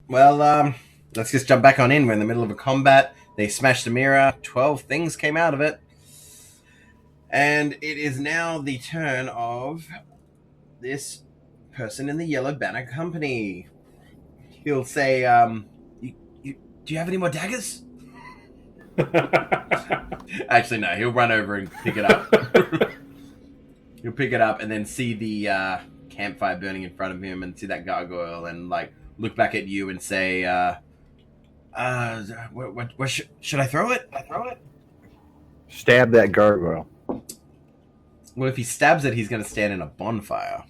Well, let's just jump back on in. We're in the middle of a combat. They smashed the mirror. 12 things came out of it. And it is now the turn of this person in the Yellow Banner Company. He'll say, do you have any more daggers? Actually, no. He'll run over and pick it up. He'll pick it up and then see the campfire burning in front of him and see that gargoyle and, like, look back at you and say, what should I throw it? Stab that gargoyle. Well, if he stabs it, he's going to stand in a bonfire.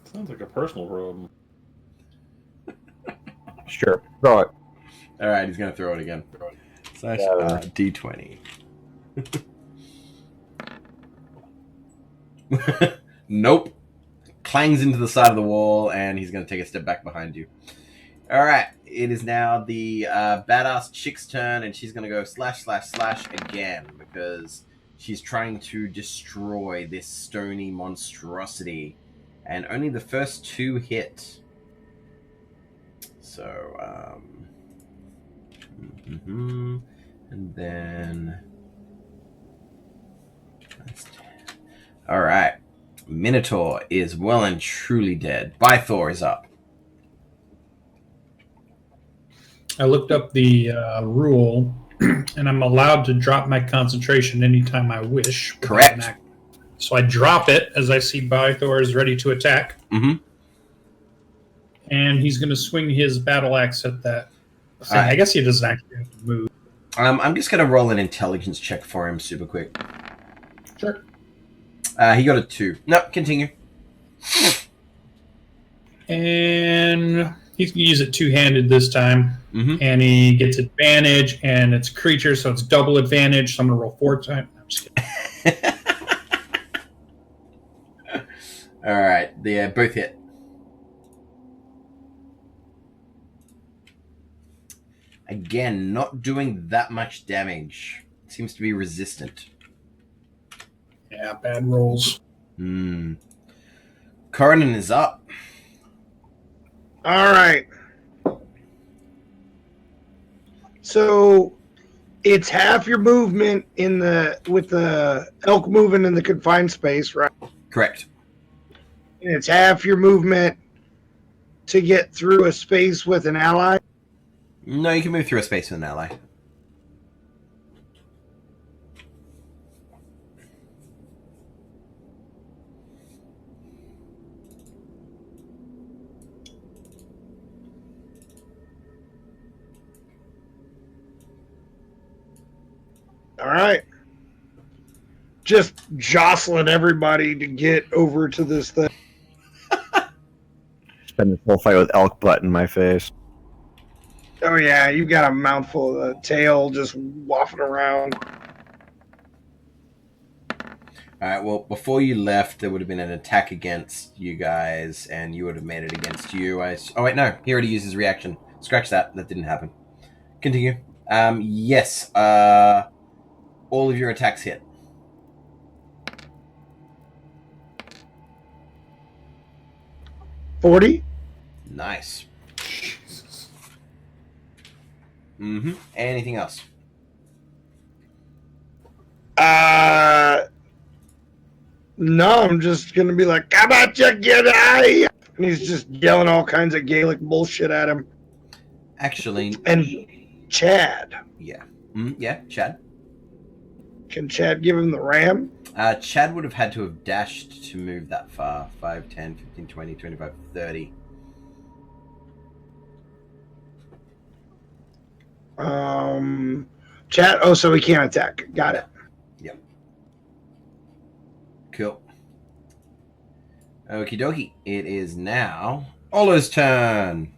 Sounds like a personal problem. Sure. Throw it. All right, he's going to throw it again. Slash D20. Nope. Clangs into the side of the wall, and he's going to take a step back behind you. All right, it is now the badass chick's turn, and she's going to go slash again because she's trying to destroy this stony monstrosity, and only the first 2 hit. So, and then that's 10. All right, Minotaur is well and truly dead. Bythor is up. I looked up the rule, and I'm allowed to drop my concentration anytime I wish. Correct. So I drop it as I see Bythor is ready to attack. Mm-hmm. And he's going to swing his battle axe at that thing. I guess he doesn't actually have to move. I'm just going to roll an intelligence check for him super quick. Sure. He got a 2. No, continue. And he's going to use it two-handed this time. Mm-hmm. And he gets advantage, and it's creature, so it's double advantage. So I'm going to roll 4 times. No, I'm just kidding. All right, they both hit. Again, not doing that much damage. Seems to be resistant. Yeah, bad rolls. Coronin is up. All right. So it's half your movement with the elk moving in the confined space, right? Correct. And it's half your movement to get through a space with an ally. No, you can move through a space with an ally. All right. Just jostling everybody to get over to this thing. Spend this whole fight with elk butt in my face. Oh, yeah. You got a mouthful of the tail just waffling around. All right, well, before you left, there would have been an attack against you guys, and you would have made it against you. Oh, wait, no. He already used his reaction. Scratch that. That didn't happen. Continue. Yes. All of your attacks hit. $40. Nice. Jesus. Mm-hmm. Anything else? No, I'm just going to be like, how about you get out of here? And he's just yelling all kinds of Gaelic bullshit at him. Actually... And Chad. Yeah. Yeah, Chad. Can Chad give him the ram? Chad would have had to have dashed to move that far. 5, 10, 15, 20, 25, 30. Chad, oh, so he can't attack. Got it. Yep. Cool. Okie dokie. It is now Ola's turn.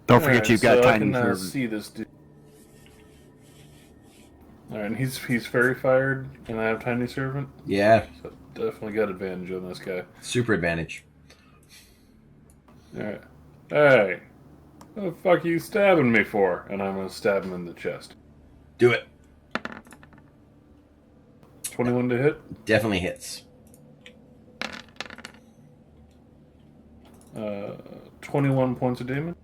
Don't forget you've got I tiny can servant. see this dude. Alright, and he's fairy fired, and I have tiny servant. Yeah. So definitely got advantage on this guy. Super advantage. Alright. Hey, what the fuck are you stabbing me for? And I'm gonna stab him in the chest. Do it. 21 to hit. Definitely hits. 21 points of damage.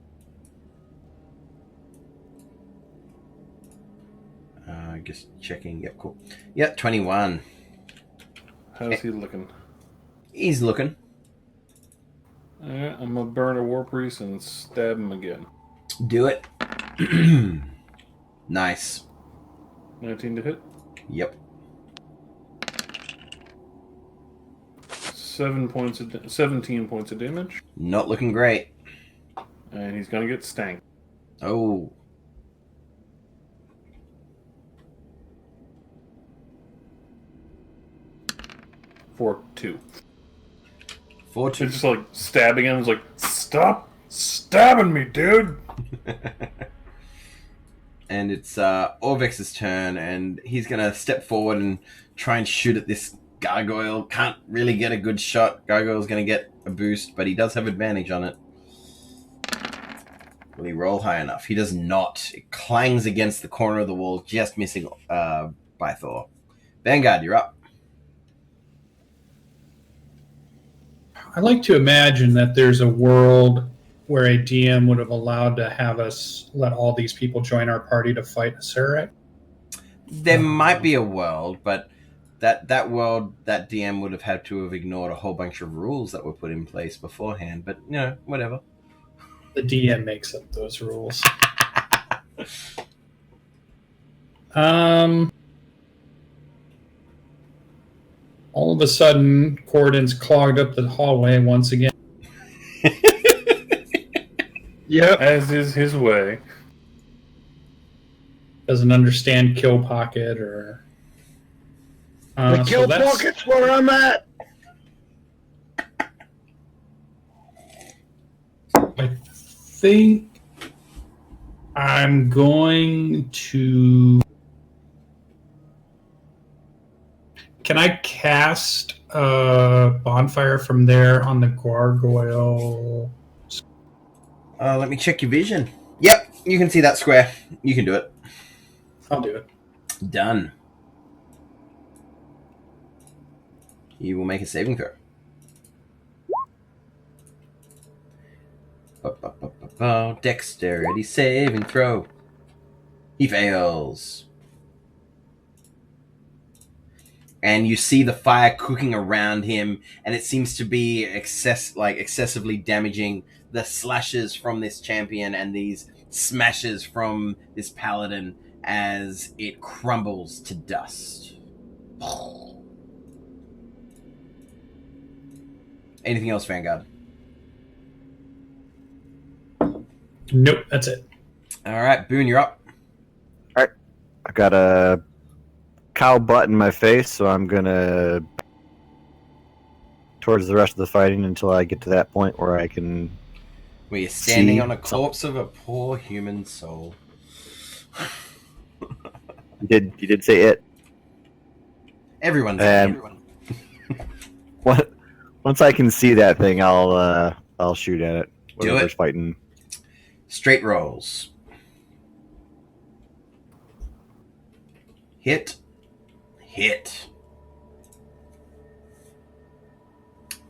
Just checking. Yep, cool. Yep, 21. How's he looking? He's looking. Alright, I'm gonna burn a War Priest and stab him again. Do it. Nice. 19 to hit. Yep. 17 points of damage. Not looking great. And he's gonna get stanked. Oh. For 2. 4-2. It's just like stabbing him. It's like, stop stabbing me, dude! And it's Orvex's turn, and he's gonna step forward and try and shoot at this gargoyle. Can't really get a good shot. Gargoyle's gonna get a boost, but he does have advantage on it. Will he roll high enough? He does not. It clangs against the corner of the wall, just missing by Thor. Vanguard, you're up. I like to imagine that there's a world where a DM would have allowed to have us let all these people join our party to fight a Sarek. There might be a world, but that world, that DM would have had to have ignored a whole bunch of rules that were put in place beforehand. But, you know, whatever. The DM makes up those rules. All of a sudden, Cordon's clogged up the hallway once again. Yep. As is his way. Doesn't understand kill pocket or... The kill pocket's where I'm at. I think I'm going to... Can I cast a bonfire from there on the gargoyle? Let me check your vision. Yep, you can see that square. You can do it. I'll do it. Done. You will make a saving throw. Dexterity saving throw. He fails. And you see the fire cooking around him, and it seems to be excessively damaging the slashes from this champion and these smashes from this paladin as it crumbles to dust. Anything else, Vanguard? Nope, that's it. All right, Boone, you're up. I got a cow butt in my face, so I'm gonna towards the rest of the fighting until I get to that point where I can. Where you're standing see on a corpse of a poor human soul. You did say it. Everyone's everyone. Once I can see that thing, I'll shoot at it. Do Whatever's it. fighting. Straight rolls. Hit.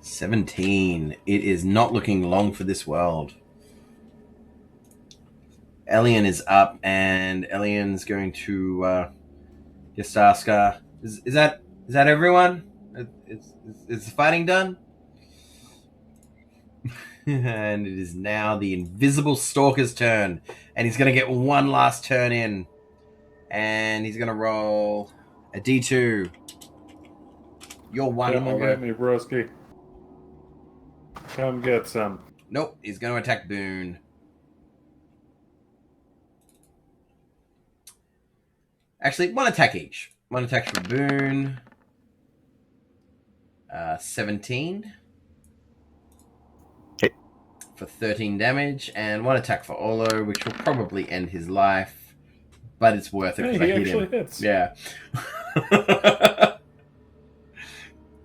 17. It is not looking long for this world. Elian is up, and Elian's going to just ask, is that everyone? Is the fighting done? And it is now the invisible stalker's turn, and he's going to get one last turn in, and he's going to roll a D2. You're one. Come get me, broski. Come get some. Nope, he's going to attack Boone. Actually, one attack each. One attack for Boone. 17. Okay. For 13 damage, and one attack for Olo, which will probably end his life, but it's worth it Hey, because he I hit actually him. hits. Yeah.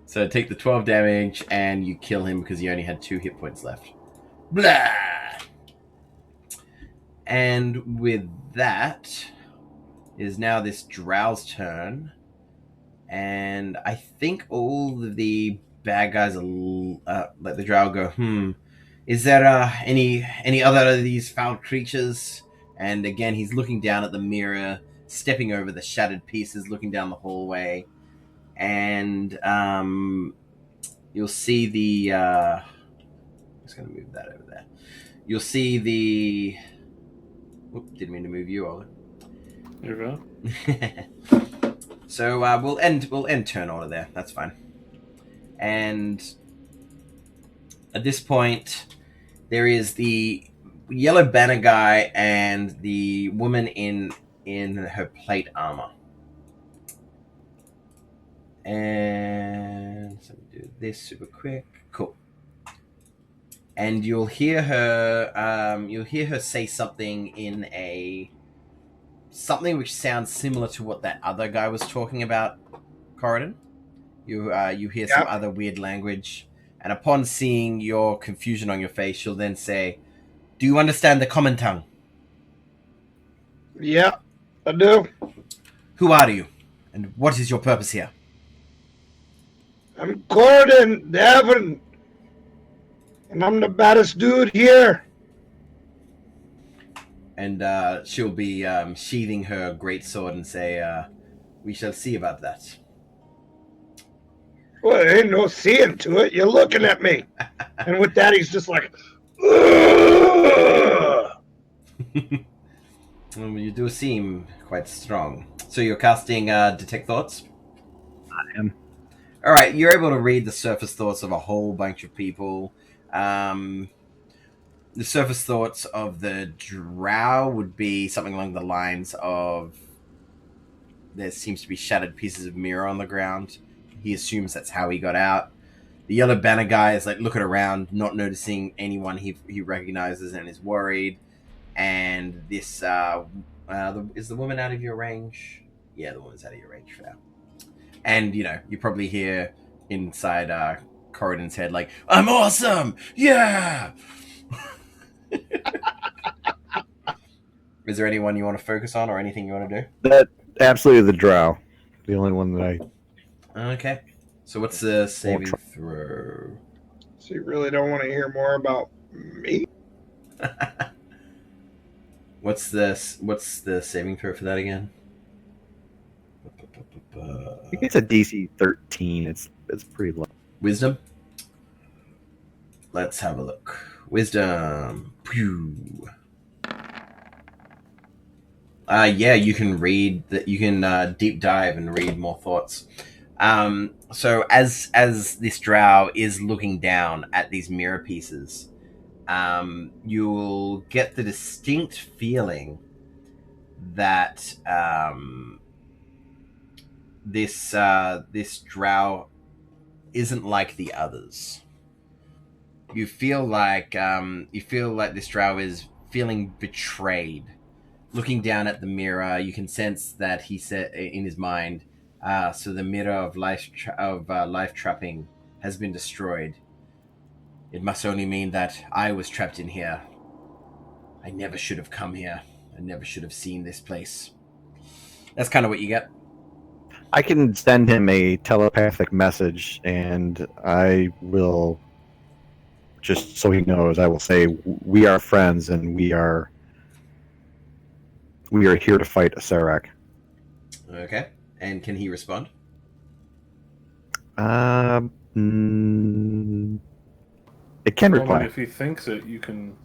So take the 12 damage, and you kill him because you only had 2 hit points left. Blah! And with that is now this Drow's turn. And I think all of the bad guys are let the Drow go, Is there any other of these foul creatures? And again, he's looking down at the mirror, stepping over the shattered pieces, looking down the hallway, and you'll see the. I'm just going to move that over there. You'll see the. Whoop, didn't mean to move you, Ola. You're fine. So we'll end turn order there. That's fine. And at this point, there is the yellow banner guy and the woman in her plate armor. And so we do this super quick. Cool. And you'll hear her say something in something which sounds similar to what that other guy was talking about, Corridon. You hear some other weird language, and upon seeing your confusion on your face, she'll then say, "Do you understand the common tongue?" Yeah, I do. Who are you, and what is your purpose here? I'm Gordon Devon, and I'm the baddest dude here. And she'll be sheathing her greatsword and say, "We shall see about that." Well, there ain't no seeing to it. You're looking at me. And with that, he's just like, ugh. Well, you do seem quite strong. So you're casting Detect Thoughts? I am. All right, you're able to read the surface thoughts of a whole bunch of people. The surface thoughts of the drow would be something along the lines of, there seems to be shattered pieces of mirror on the ground. He assumes that's how he got out. The yellow banner guy is like looking around, not noticing anyone he recognizes and is worried. And this is the woman out of your range? Yeah, the woman's out of your range for now. And you probably hear inside Corridon's head like, "I'm awesome! Yeah!" Is there anyone you want to focus on or anything you want to do? That absolutely the drow. The only one that I. Okay. So what's the saving throw? So you really don't want to hear more about me? What's the saving throw for that again? I think it's a DC 13. It's pretty low. Wisdom? Let's have a look. Wisdom. Pew. Yeah, you can read that. You can deep dive and read more thoughts. So as this drow is looking down at these mirror pieces, you'll get the distinct feeling that this drow isn't like the others. You feel like this drow is feeling betrayed. Looking down at the mirror, you can sense that he said in his mind, "So the mirror of life trapping has been destroyed. It must only mean that I was trapped in here. I never should have come here. I never should have seen this place." That's kind of what you get. I can send him a telepathic message, and I will, just so he knows, I will say, "We are friends, and we are here to fight a Serac." Okay. And can he respond? It can Well, reply. if he thinks it, you can.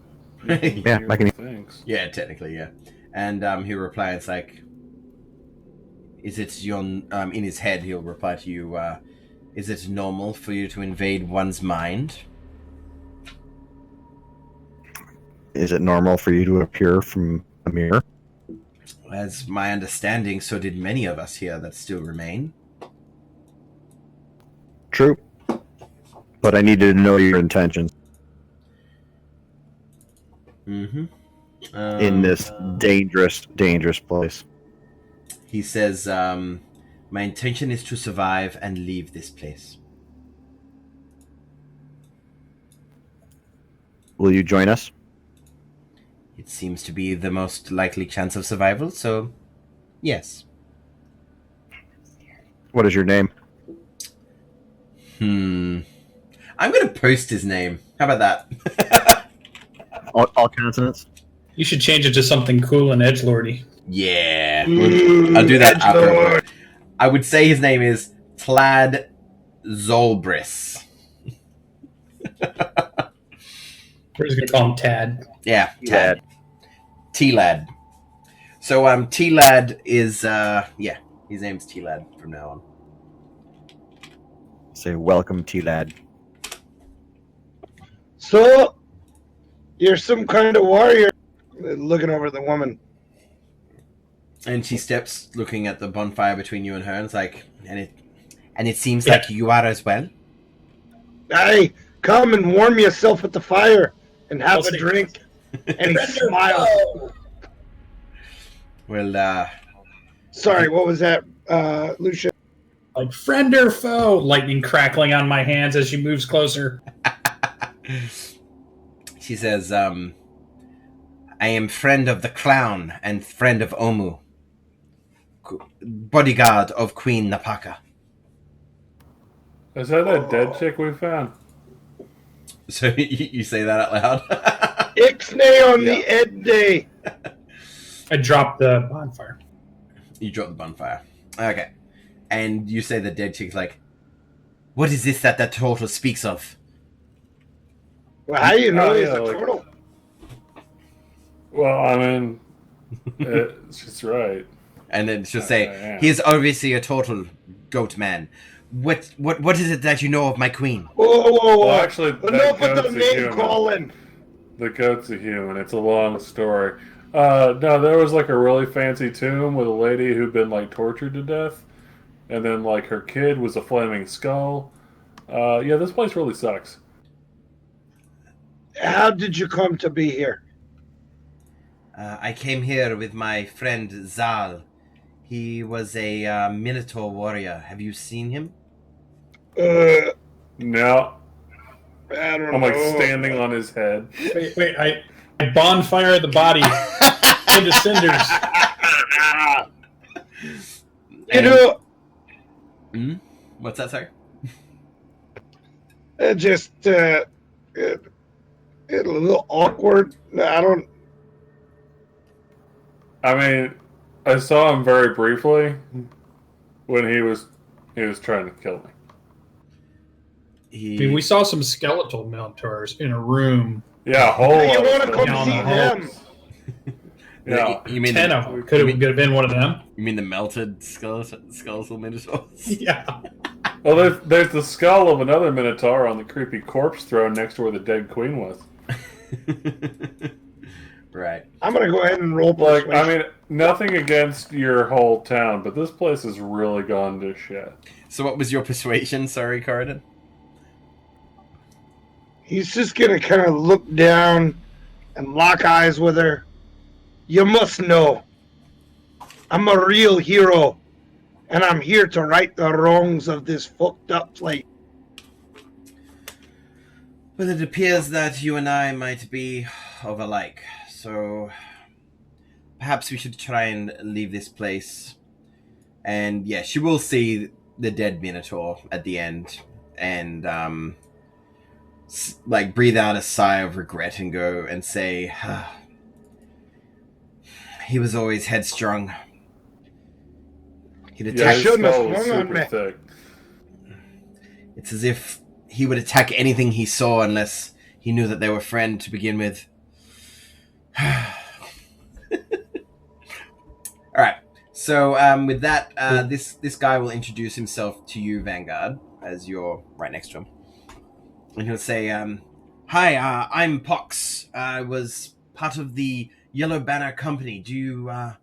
Yeah, I can. Thanks. Yeah, technically, yeah. And he'll reply, it's like, is it your... in his head, he'll reply to you, is it normal for you to invade one's mind? Is it normal for you to appear from a mirror? As my understanding, so did many of us here that still remain. True. But I needed to know your intentions Mm-hmm. in this dangerous place. He says, my intention is to survive and leave this place. Will you join us? It seems to be the most likely chance of survival, so yes. What is your name? I'm going to post his name. How about that? All consonants. You should change it to something cool and edgelordy. Yeah. I'll do that after. I would say his name is Tlad Zolbris. We're just gonna call him Tad. Yeah, Tad. T-Lad. So, T-Lad is, his name's T-Lad from now on. Say welcome, T-Lad. So, you're some kind of warrior. Looking over the woman. And she steps, looking at the bonfire between you and her, and it's like, and it seems like you are as well. Hey, come and warm yourself at the fire and have a drink. And he smiles. Well, Sorry, what was that, Lucia? Like friend or foe? Lightning crackling on my hands as she moves closer. She says, I am friend of the clown and friend of Omu. Bodyguard of Queen Napaka. Is that dead chick we found? So you say that out loud? Ixnay on the Ed Day. I dropped the bonfire. You drop the bonfire. Okay. And you say the dead chick's like, what is this that turtle speaks of? Well, how do you know he's a like- turtle? Well, I mean, she's right. And then she'll say, Yeah. he is obviously a turtle, goat man. What is it that you know of my queen? Whoa. Well, actually, that enough with the goat's a name human. calling. The goat's a human. It's a long story. No, there was like a really fancy tomb with a lady who'd been like tortured to death, and then like her kid was a flaming skull. Yeah, this place really sucks. How did you come to be here? I came here with my friend Zal. He was a Minotaur warrior. Have you seen him? No, I don't I'm know. like standing on his head. Wait, I bonfire the body into cinders. You know, What's that, sir? it just it's a little awkward. I mean, I saw him very briefly when he was trying to kill me. I mean, we saw some skeletal minotaurs in a room. Yeah, a whole You lot wanna of come stuff. see Yeah. them? Yeah. You mean 10 of them. Could have been one of them. You mean the melted skeletal minotaurs? Yeah. Well, there's the skull of another minotaur on the creepy corpse throne next to where the dead queen was. Right. I'm gonna go ahead and roll Like, persuasion. I mean, nothing against your whole town, but this place has really gone to shit. So what was your persuasion? Sorry, Corridon? He's just gonna kind of look down and lock eyes with her. You must know, I'm a real hero, and I'm here to right the wrongs of this fucked up place. Well, it appears that you and I might be of alike, so perhaps we should try and leave this place. And yeah, she will see the dead Minotaur at the end, and like breathe out a sigh of regret and go and say, he was always headstrong. He'd Yeah, attack. his shouldn't have skull was swung on super me. thick. It's as if he would attack anything he saw unless he knew that they were friend to begin with. All right. So with that, this guy will introduce himself to you, Vanguard, as you're right next to him, and he'll say, "Hi, I'm Pox. I was part of the Yellow Banner Company. Do you are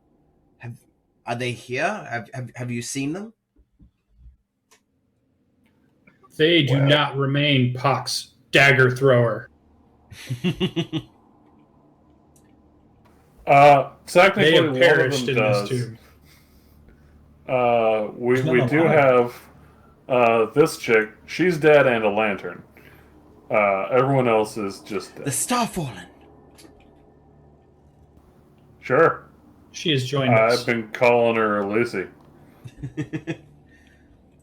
they here? Have you seen them?" They do not remain Pox, dagger thrower. Technically, They have one of perished them in does. this tomb. We None do alive. have this chick. She's dead and a lantern. Everyone else is just dead. The Starfallen. Sure. She has joined us. I've been calling her Lucy.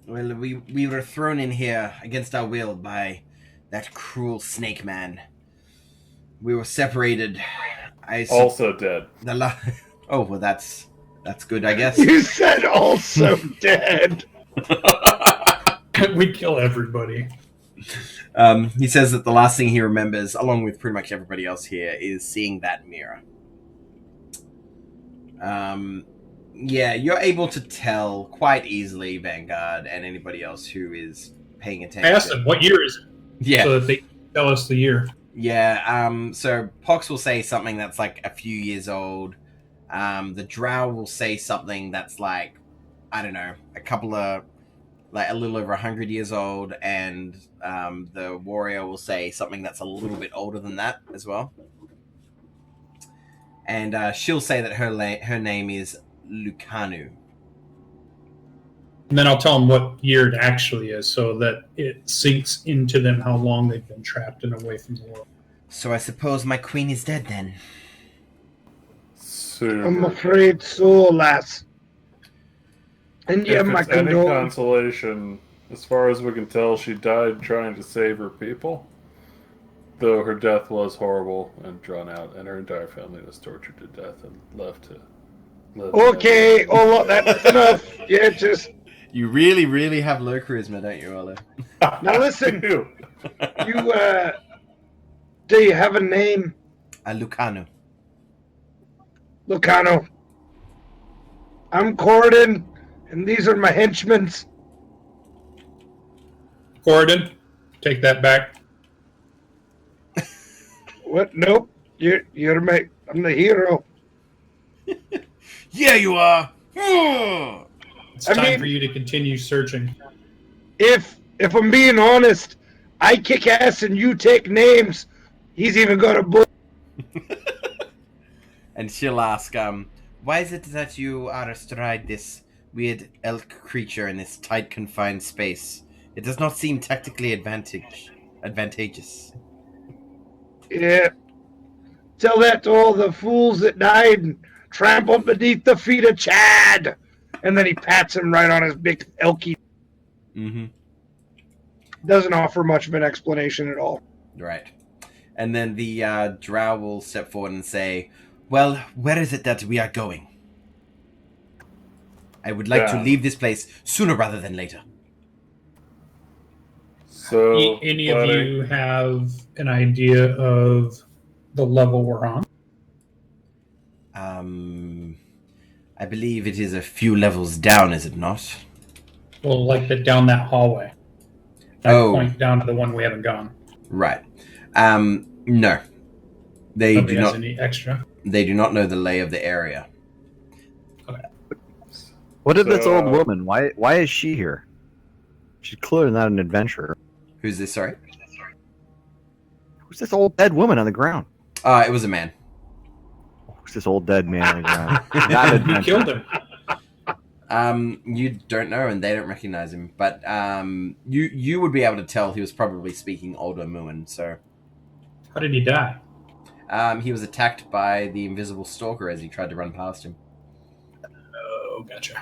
Well, we were thrown in here against our will by that cruel snake man. We were separated. Also dead. Oh, well, that's good, I guess. You said also dead. We kill everybody. He says that the last thing he remembers, along with pretty much everybody else here, is seeing that mirror. Yeah, you're able to tell quite easily, Vanguard, and anybody else who is paying I attention. asked them, what year is it? Yeah. So that they tell us the year. Yeah, so Pox will say something that's like a few years old. The Drow will say something that's like, I don't know, a little over 100 years old, and the Warrior will say something that's a little bit older than that as well. And she'll say that her name is Lucanu. And then I'll tell them what year it actually is so that it sinks into them how long they've been trapped and away from the world. So I suppose my queen is dead then. Super. I'm afraid so, lass. And yeah, If my it's any condolences. consolation, as far as we can tell, she died trying to save her people. Though her death was horrible and drawn out, and her entire family was tortured to death and left to live. Okay, oh, well, that's enough. Yeah, just You really, really have low charisma, don't you, Ola? now listen. Ew. You do you have a name, Lucanu. Lucano? I'm Corden, and these are my henchmen. Gordon, take that back. What? Nope. You're my. I'm the hero. Yeah, you are. Hmm. It's I time mean- for you to continue searching. If I'm being honest, I kick ass and you take names. He's even got a book. And she'll ask, why is it that you are astride this weird elk creature in this tight, confined space? It does not seem tactically advantageous. Yeah. Tell that to all the fools that died and trampled beneath the feet of Chad. And then he pats him right on his big elky. Mm-hmm. Doesn't offer much of an explanation at all. Right. And then the drow will step forward and say, well, where is it that we are going? I would like to leave this place sooner rather than later. So, Any of buddy, you have an idea of the level we're on? I believe it is a few levels down, is it not? Well, like down that hallway. That point down to the one we haven't gone. Right. No. They Nobody do has not. any extra. They do not know the lay of the area. What of So, this old woman? Why is she here? She's clearly not an adventurer. Who's this? Sorry. Who's this old dead woman on the ground? It was a man. Who's this old dead man on the ground? Not an You adventurer. killed him. You don't know, and they don't recognize him. But you would be able to tell he was probably speaking older Muin. So, How did he die? he was attacked by the invisible stalker as he tried to run past him. Oh, gotcha.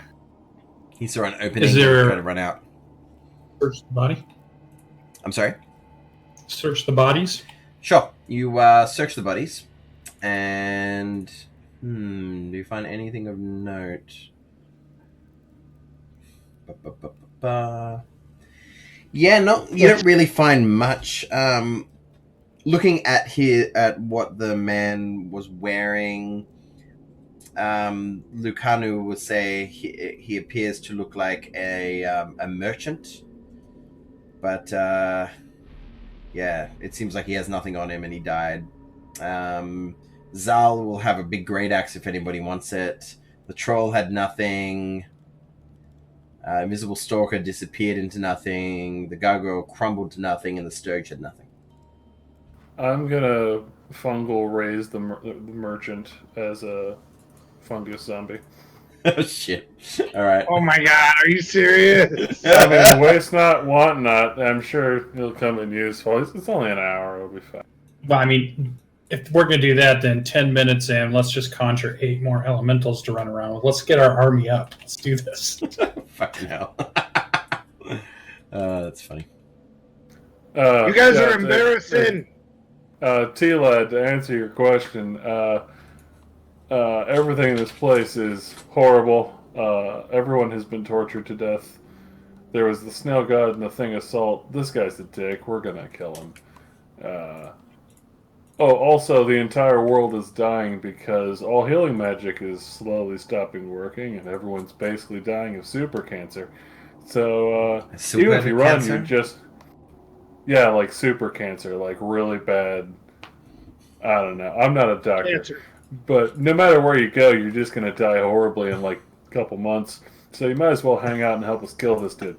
He saw an opening Is and there- tried to run out. Search the body. I'm sorry. Search the bodies. Sure. You search the bodies, and do you find anything of note? Yeah, no, you don't really find much. Looking at what the man was wearing, Lucanu would say he appears to look like a merchant, but yeah, it seems like he has nothing on him and he died. Zal will have a big great axe if anybody wants it. The troll had nothing. Invisible Stalker disappeared into nothing. The gargoyle crumbled to nothing, and the Sturge had nothing. I'm gonna fungal raise the merchant as a fungus zombie. Oh shit! All right. Oh my god, are you serious? I mean, waste not, want not. I'm sure he'll come in useful. It's only an hour. It'll be fine. Well, I mean, if we're going to do that, then 10 minutes in, let's just conjure 8 more elementals to run around with. Let's get our army up. Let's do this. Fucking hell. That's funny. You guys Yeah, are embarrassing. T-Lad, to answer your question, everything in this place is horrible. Everyone has been tortured to death. There was the snail god and the thing of salt. This guy's a dick. We're gonna kill him. Also, the entire world is dying because all healing magic is slowly stopping working, and everyone's basically dying of super cancer. So, even if you run, cancer? you just... Yeah, like super cancer, like really bad... I don't know. I'm not a doctor. Cancer. But no matter where you go, you're just going to die horribly in like a couple months. So you might as well hang out and help us kill this dude.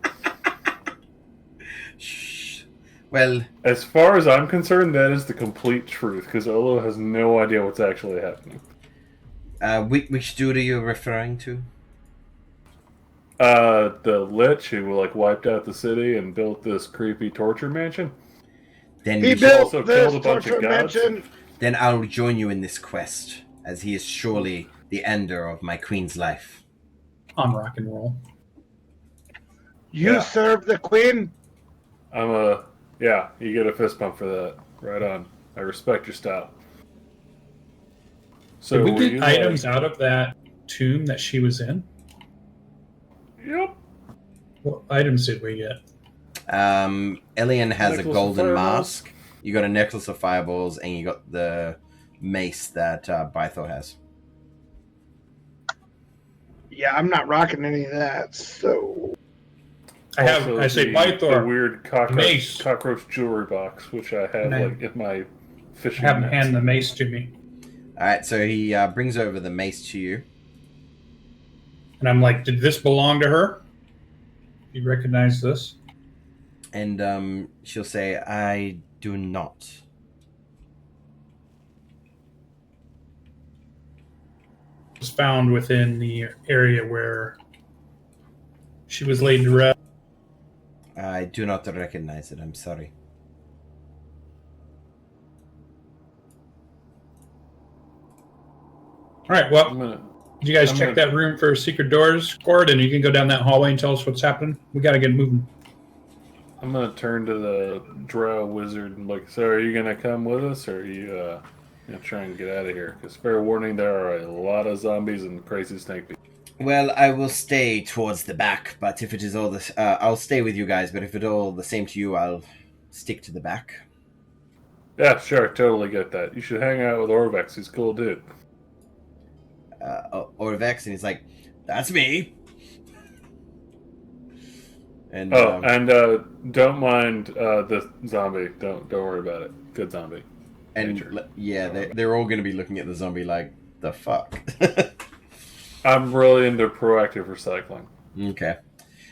Shh. Well, As far as I'm concerned, that is the complete truth, because Olo has no idea what's actually happening. which dude are you referring to? The Lich who like wiped out the city and built this creepy torture mansion. Then He we built also this killed a bunch of torture gods. mansion. Then I'll join you in this quest, as he is surely the ender of my queen's life. On rock and roll. You Yeah. serve the queen. Yeah, you get a fist bump for that. Right on. I respect your style. So Did we were get you items out of that tomb that she was in? Yep. What items did we get? Elian has a Necklace of golden fireballs. mask. You got a necklace of fireballs, and you got the mace that Bythor has. Yeah, I'm not rocking any of that. So Also I say the Bythor. weird Mace. cockroach jewelry box, which I have Man. like in my fishing Have him nets. hand the mace to me. All right, so he brings over the mace to you. And I'm like, did this belong to her? You recognize this? And she'll say, I do not. It was found within the area where she was laid to rest. I do not recognize it. I'm sorry. All right, well, I'm gonna, did you guys I'm check gonna- that room for secret doors, Cord? And you can go down that hallway and tell us what's happening. We got to get moving. I'm gonna turn to the drow wizard and like, so are you gonna come with us, or are you gonna try and get out of here? Because fair warning, there are a lot of zombies and crazy snake people. Well, I will stay towards the back, but if it is all this, I'll stay with you guys. But if it's all the same to you, I'll stick to the back. Yeah, sure, totally get that. You should hang out with Orvex. He's a cool dude. Orvex, and he's like, "That's me." And Don't mind the zombie. Don't worry about it. Good zombie. Nature. they're all going to be looking at the zombie like, the fuck. I'm really into proactive recycling. Okay,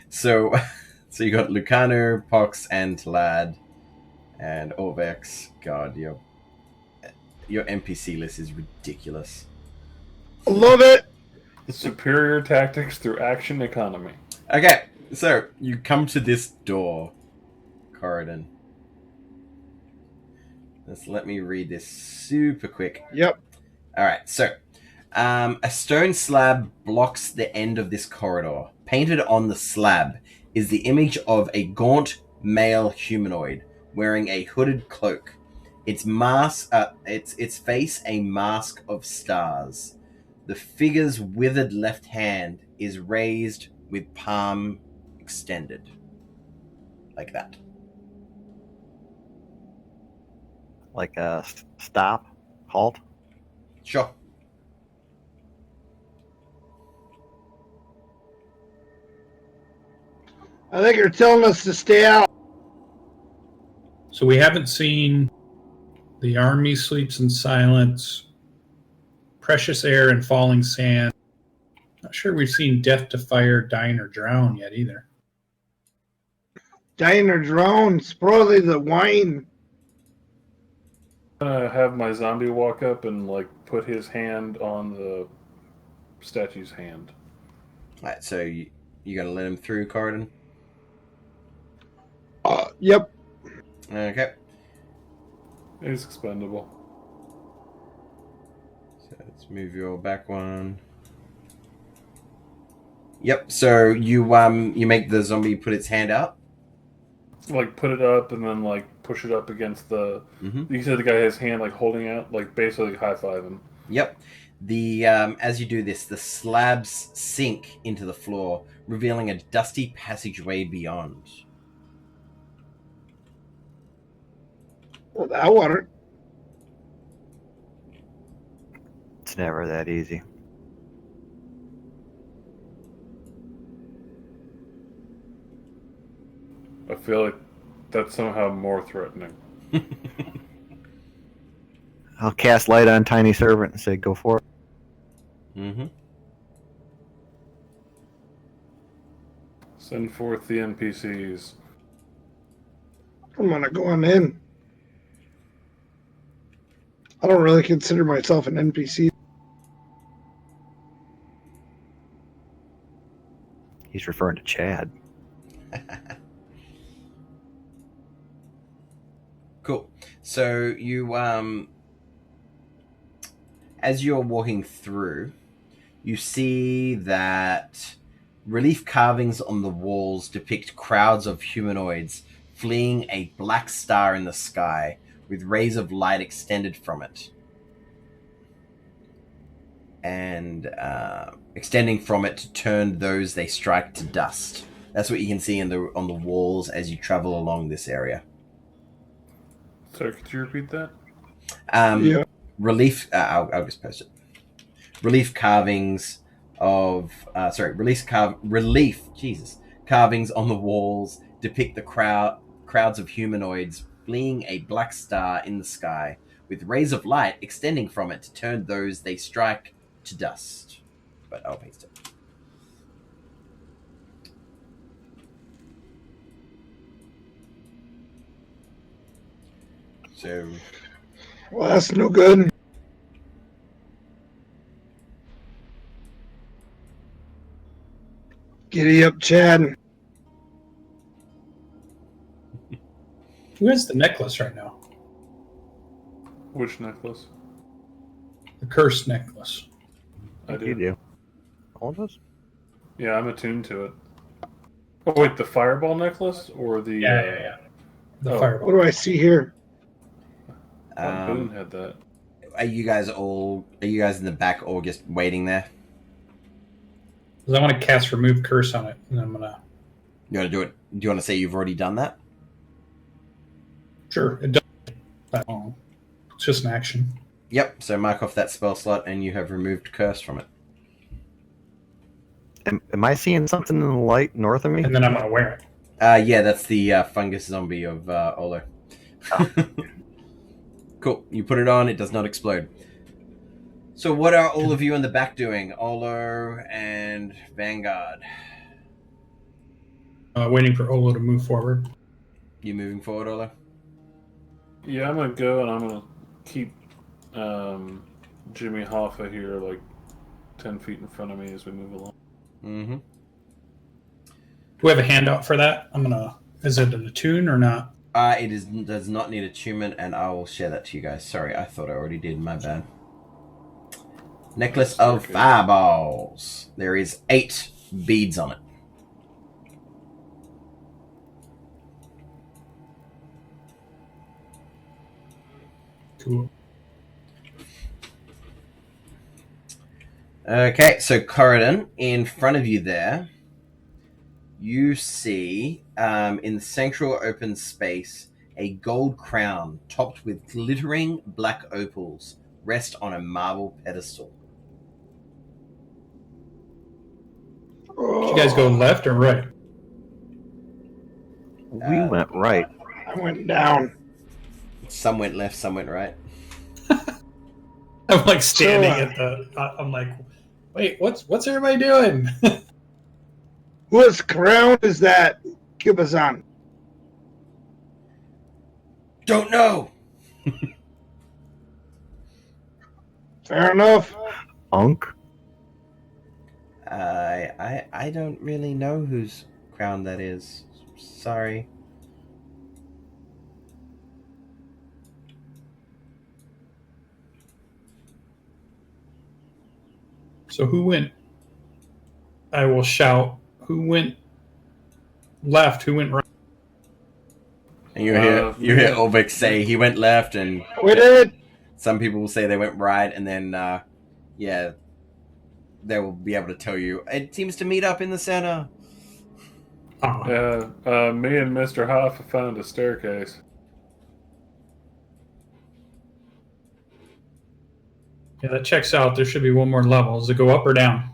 so you got Lucano, Pox, and Tlad, and Orvex. God, your NPC list is ridiculous. I love it. Superior tactics through action economy. Okay, so you come to this door, Corridon. Just let me read this super quick. Yep. All right, so a stone slab blocks the end of this corridor. Painted on the slab is the image of a gaunt male humanoid wearing a hooded cloak. Its face a mask of stars. The figure's withered left hand is raised with palm extended. Like that. Like a stop, halt. Sure. I think you're telling us to stay out. So we haven't seen the army sleeps in silence, precious air and falling sand. Not sure we've seen death to fire, dine, or drown yet either. Dine or drown. It's probably the wine. I'm gonna have my zombie walk up and like put his hand on the statue's hand. Alright, so you gonna let him through, Corridon? Yep. Okay. He's expendable. So let's move your back one. Yep, so you make the zombie put its hand out. Like put it up and then like push it up against the. Mm-hmm. You said the guy has his hand like holding out, like basically high fiving. Yep. The as you do this, the slabs sink into the floor, revealing a dusty passageway beyond. Well, that water. It's never that easy. I feel like that's somehow more threatening. I'll cast light on Tiny Servant and say, go for it. Mm-hmm. Send forth the NPCs. I'm gonna go on in. I don't really consider myself an NPC. He's referring to Chad. Cool. So you as you're walking through, you see that relief carvings on the walls depict crowds of humanoids fleeing a black star in the sky with rays of light extended from it. And extending from it to turn those they strike to dust. That's what you can see on the walls as you travel along this area. Sorry, could you repeat that? Yeah. Relief. I'll just post it. Relief carvings of relief. Jesus, carvings on the walls depict the crowds of humanoids fleeing a black star in the sky, with rays of light extending from it to turn those they strike to dust. But I'll paste it. So, Well, that's no good. Giddy up, Chad. Who has the necklace right now? Which necklace? The cursed necklace. I do. You do. All of us? Yeah, I'm attuned to it. Oh wait, the fireball necklace or the? Yeah. The Oh. fireball. What do I see here? Boone had that. Are you guys in the back or just waiting there? Because I want to cast remove curse on it, and I'm gonna. You want to do it? Do you want to say you've already done that? Sure, it does. It's just an action. Yep. So mark off that spell slot, and you have removed curse from it. Am I seeing something in the light north of me? And then I'm gonna wear it. Yeah, that's the fungus zombie of Olo. Cool. You put it on, it does not explode. So what are all of you in the back doing? Olo and Vanguard. Waiting for Olo to move forward. You moving forward, Olo? Yeah, I'm gonna go and I'm gonna keep Jimmy Hoffa here like 10 feet in front of me as we move along. Mm-hmm. Do we have a handout for that? Is it an attune or not? Does not need attunement, and I will share that to you guys. Sorry, I thought I already did. My bad. Necklace of Fireballs. There is 8 beads on it. Cool. Okay, so Corridon, in front of you there, you see in the central open space a gold crown topped with glittering black opals rest on a marble pedestal. Did you guys go left or right? We went right. I went down. Some went left, some went right. I'm like standing at the. I'm like, wait, what's everybody doing? Whose crown is that, Kibazan? Don't know. Fair enough. Unk? I don't really know whose crown that is. Sorry. So who went? I will shout. Who went left? Who went right? And you hear Ulvik say he went left, and We did it. some people will say they went right, and then they will be able to tell you it seems to meet up in the center. Oh, Yeah, me and Mr. Hoff found a staircase. yeah, that checks out. There should be one more level. Does it go up or down?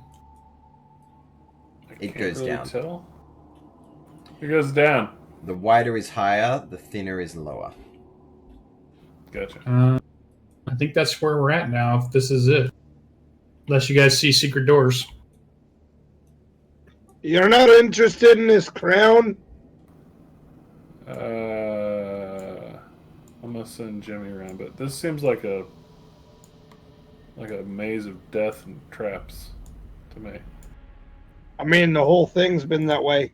It Can't goes really down. Tell. It goes down. The wider is higher, the thinner is lower. Gotcha. I think that's where we're at now, if this is it. Unless you guys see secret doors. You're not interested in this crown? I'm gonna send Jimmy around, but this seems like a maze of death and traps to me. I mean, the whole thing's been that way.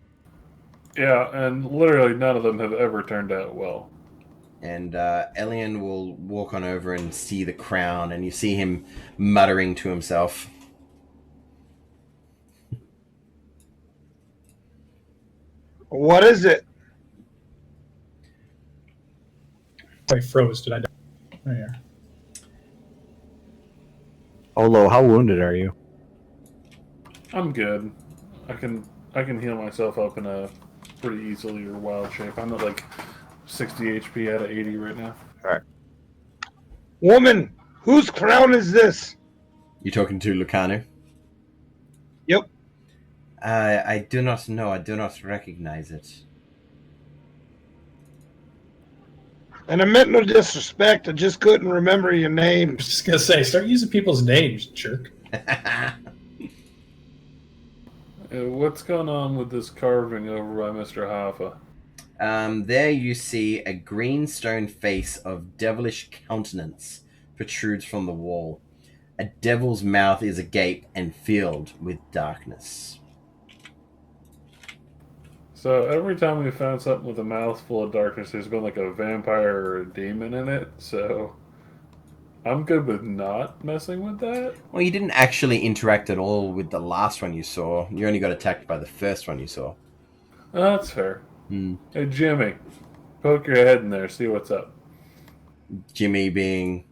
Yeah, and literally none of them have ever turned out well. And Elian will walk on over and see the crown, and you see him muttering to himself. What is it? I froze. Did I die? Oh, yeah. Olo, how wounded are you? I'm good. I can heal myself up in a pretty easily or wild shape. I'm at like 60 HP out of 80 right now. Woman, whose crown is this? You talking to Lucanu? Yep. I do not know. I do not recognize it. And I meant no disrespect. I just couldn't remember your I name. was just going to say, start using people's names, jerk. What's going on with this carving over by Mr. Hoffa? There you see a green stone face of devilish countenance protrudes from the wall. A devil's mouth is agape and filled with darkness. So every time we found something with a mouth full of darkness, there's been like a vampire or a demon in it. So I'm good with not messing with that. Well, you didn't actually interact at all with the last one you saw. You only got attacked by the first one you saw. Oh, that's fair. Hmm. Hey, Jimmy, poke your head in there, see what's up. Jimmy being...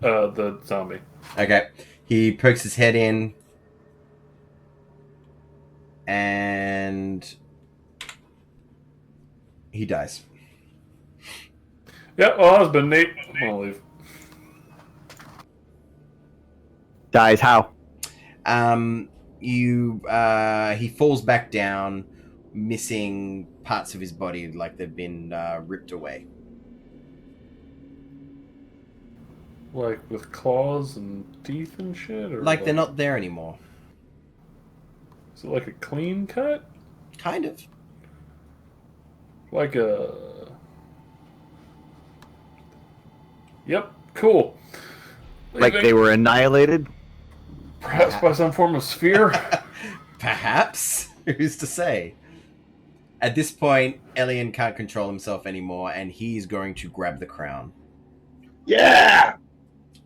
The zombie. Okay. He pokes his head in. And... he dies. Yep, well, that's been neat. I'm gonna leave. Dies how? He falls back down, missing parts of his body like they've been ripped away. Like with claws and teeth and shit? Or Like they're not there anymore. Is it like a clean cut? Kind of. Like a... Yep, cool. Like they were annihilated? Perhaps by some form of sphere? Perhaps. Who's to say? At this point, Elian can't control himself anymore, and he's going to grab the crown. Yeah!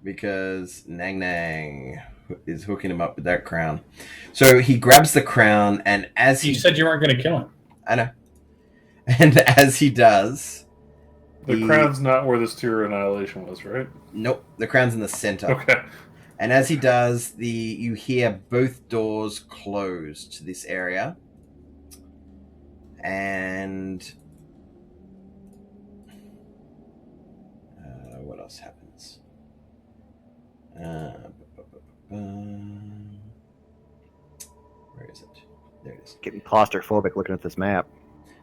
Because Nang Nang is hooking him up with that crown. So he grabs the crown, and as he... You said you weren't going to kill him. I know. And as he does... The crown's not where this tier annihilation was, right? Nope, the crown's in the center. Okay. And as he does, you hear both doors close to this area. And... what else happens? Where is it? There it is. Getting claustrophobic looking at this map.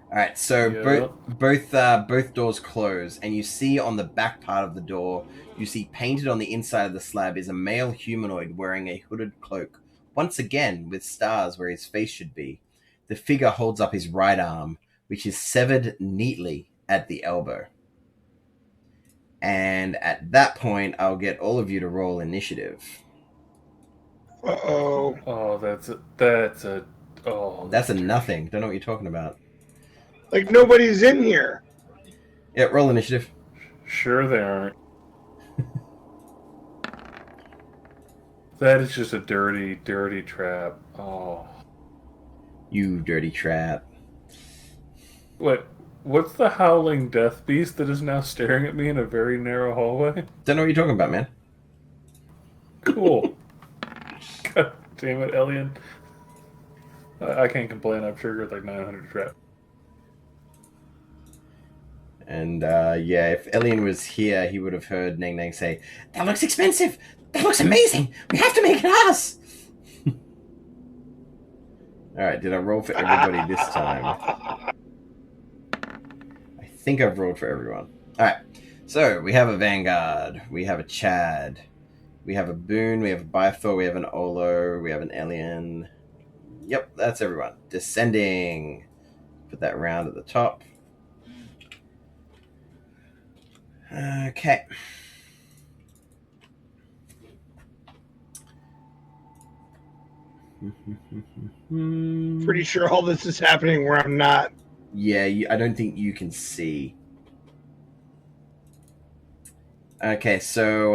All right, so both doors close, and you see on the back part of the door, you see painted on the inside of the slab is a male humanoid wearing a hooded cloak, once again with stars where his face should be. The figure holds up his right arm, which is severed neatly at the elbow. And at that point, I'll get all of you to roll initiative. Uh-oh. Oh, that's a nothing. Don't know what you're talking about. Like nobody's in here. Yeah, roll initiative. Sure they aren't. That is just a dirty, dirty trap. Oh. You dirty trap. Wait, What's the howling death beast that is now staring at me in a very narrow hallway? Don't know what you're talking about, man. Cool. God damn it, Elian. I can't complain. I've triggered like 900 traps. And yeah, if Elian was here, he would have heard Nang Nang say, "That looks expensive. That looks amazing. We have to make it us." All right, did I roll for everybody this time? I think I've rolled for everyone. All right, so we have a Vanguard, we have a Chad, we have a Boone, we have a Bythor, we have an Olo, we have an Elian. Yep, that's everyone. Descending. Put that round at the top. Okay. Pretty sure all this is happening where I'm not. Yeah, I don't think you can see. Okay, so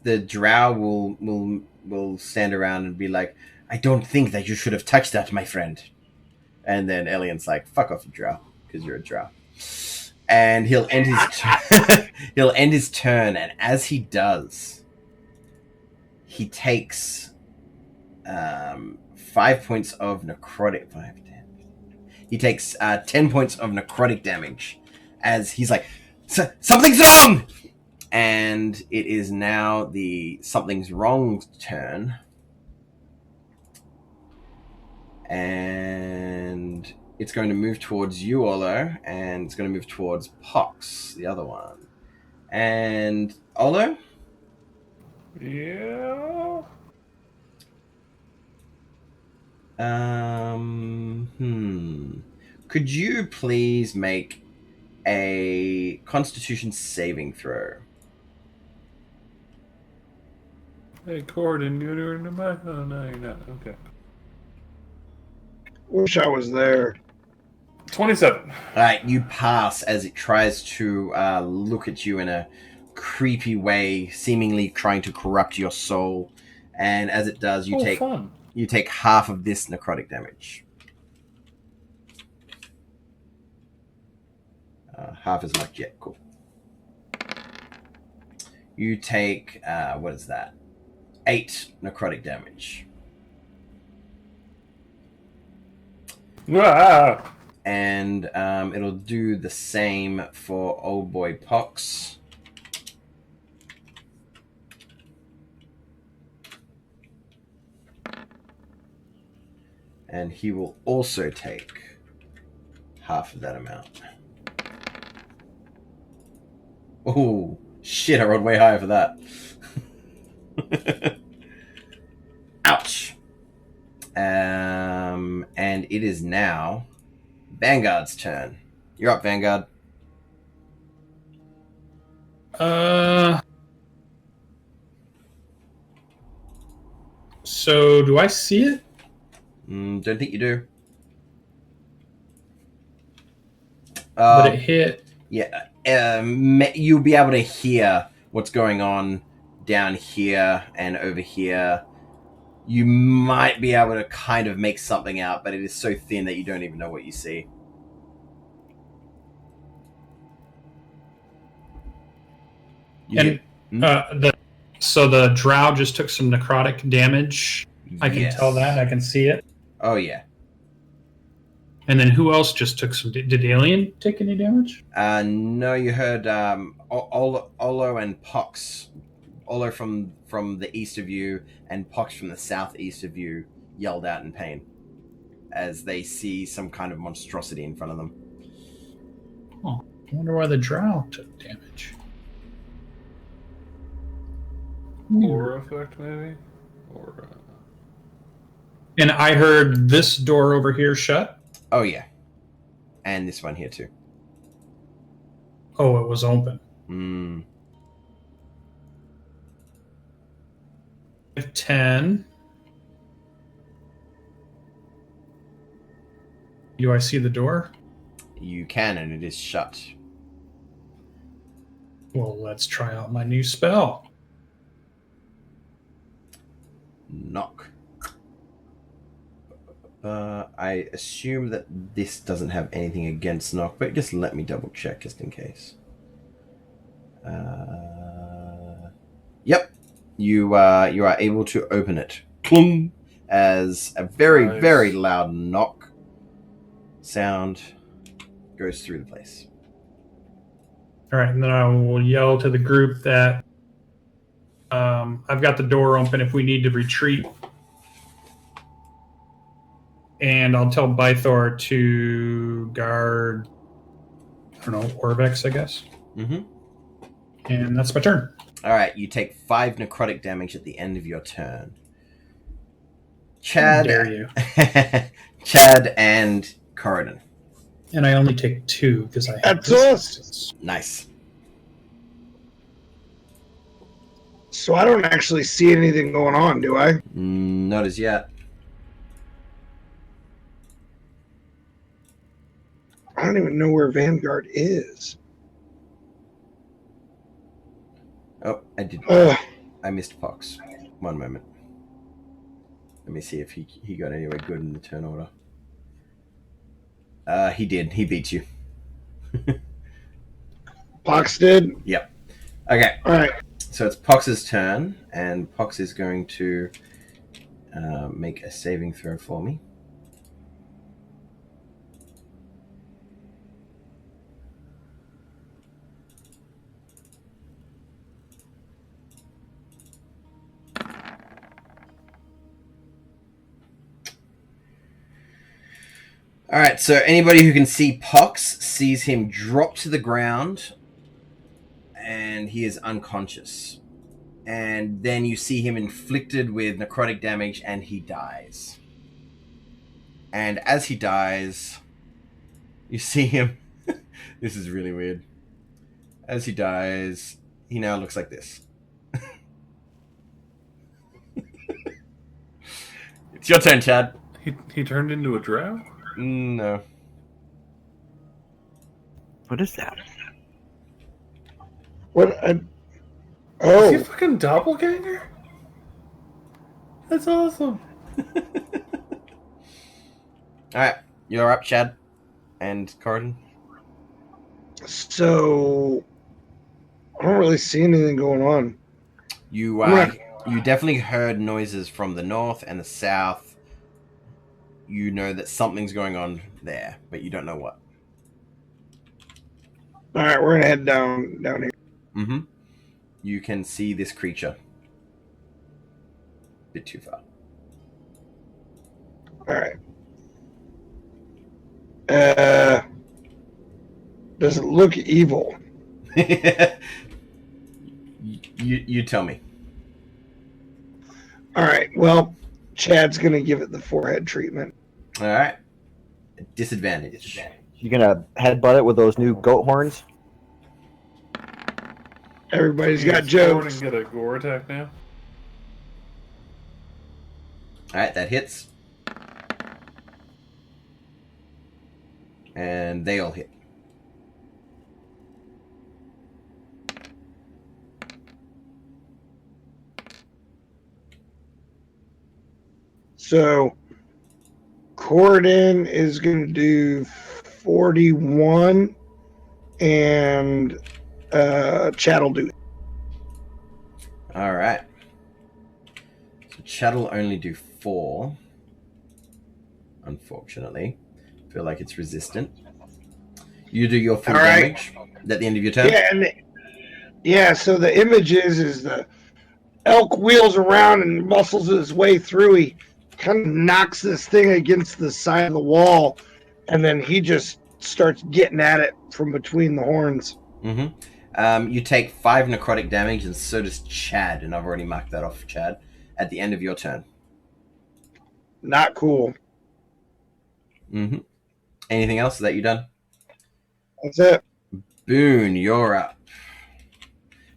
the drow will stand around and be like, "I don't think that you should have touched that, my friend." And then Elian's like, "Fuck off, you drow, because you're a drow." And he'll end his he'll end his turn, and as he does, he takes 5 points of necrotic. He takes 10 points of necrotic damage, as he's like, "Something's wrong!" And it is now the something's wrong turn. And it's going to move towards you, Olo, and it's going to move towards Pox, the other one. And Olo? Yeah. Could you please make a Constitution saving throw? Hey, Corden, you're in the back. Oh, no, you're not. Okay. Wish I was there. 27. Alright, you pass as it tries to look at you in a creepy way, seemingly trying to corrupt your soul. And as it does, you take half of this necrotic damage. Half as much yet. Cool. You take, what is that? 8 necrotic damage. Ah! And it'll do the same for old boy Pox. And he will also take half of that amount. Oh, shit, I rolled way higher for that. Ouch. And it is now Vanguard's turn. You're up, Vanguard. So do I see it? Don't think you do. But it hit. Yeah. You'll be able to hear what's going on down here and over here. You might be able to kind of make something out, but it is so thin that you don't even know what you see. So the drow just took some necrotic damage. I can Yes. tell that. I can see it. Oh, yeah. And then who else just took some? Did Alien take any damage? No, you heard Olo and Pox. Olo from the east of you and Pox from the southeast of you yelled out in pain as they see some kind of monstrosity in front of them. Oh, I wonder why the drow took damage. Aura effect, maybe? Or, And I heard this door over here shut. Oh, yeah. And this one here, too. Oh, it was open. 10. Do I see the door? You can, and it is shut. Well, let's try out my new spell. Knock. I assume that this doesn't have anything against knock, but just let me double check just in case. Yep, you are able to open it. Plum, as a very Nice. very loud knock sound goes through the place. All right, and then I will yell to the group that I've got the door open if we need to retreat. And I'll tell Bythor to guard, I don't know, Orvex, I guess. Mm-hmm. And that's my turn. All right, you take 5 necrotic damage at the end of your turn. How dare you? Chad and Corridon. And I only take 2 because I have That's us. resistance. Nice. So I don't actually see anything going on, do I? Not as yet. I don't even know where Vanguard is. Oh, I did. Ugh. I missed Pox. One moment. Let me see if he got anywhere good in the turn order. He did. He beat you. Pox did? Yep. Okay. All right. So it's Pox's turn, and Pox is going to make a saving throw for me. All right, so anybody who can see Pox sees him drop to the ground, and he is unconscious. And then you see him inflicted with necrotic damage, and he dies. And as he dies, you see him... This is really weird. As he dies, he now looks like this. It's your turn, Chad. He turned into a drow? No. What is that? What? Is he Oh, a fucking doppelganger? That's awesome. Alright, you're up, Chad. And Corridon. so I don't really see anything going on. You Right. you definitely heard noises from the north and the south. You know that something's going on there, but you don't know what. All right, we're gonna head down here. Mm-hmm. You can see this creature. Bit too far. All right. Does it look evil? you tell me. All right. Well, Chad's gonna give it the forehead treatment. All right. Disadvantage. You gonna headbutt it with those new goat horns? Everybody's Can got you explode jokes. and get a gore attack now? All right, that hits. And they all hit. So Corridon is gonna do 41, and Chad will do. All right. So Chad will only do 4. Unfortunately, feel like it's resistant. You do your full All right. damage at the end of your turn. Yeah, and so the image is the elk wheels around and muscles his way through. He kind of knocks this thing against the side of the wall, and then he just starts getting at it from between the horns. Mm-hmm. You take 5 necrotic damage, and so does Chad, and I've already marked that off for Chad. At the end of your turn. Not cool. Mm-hmm. Anything else that you done? That's it. Boone, you're up.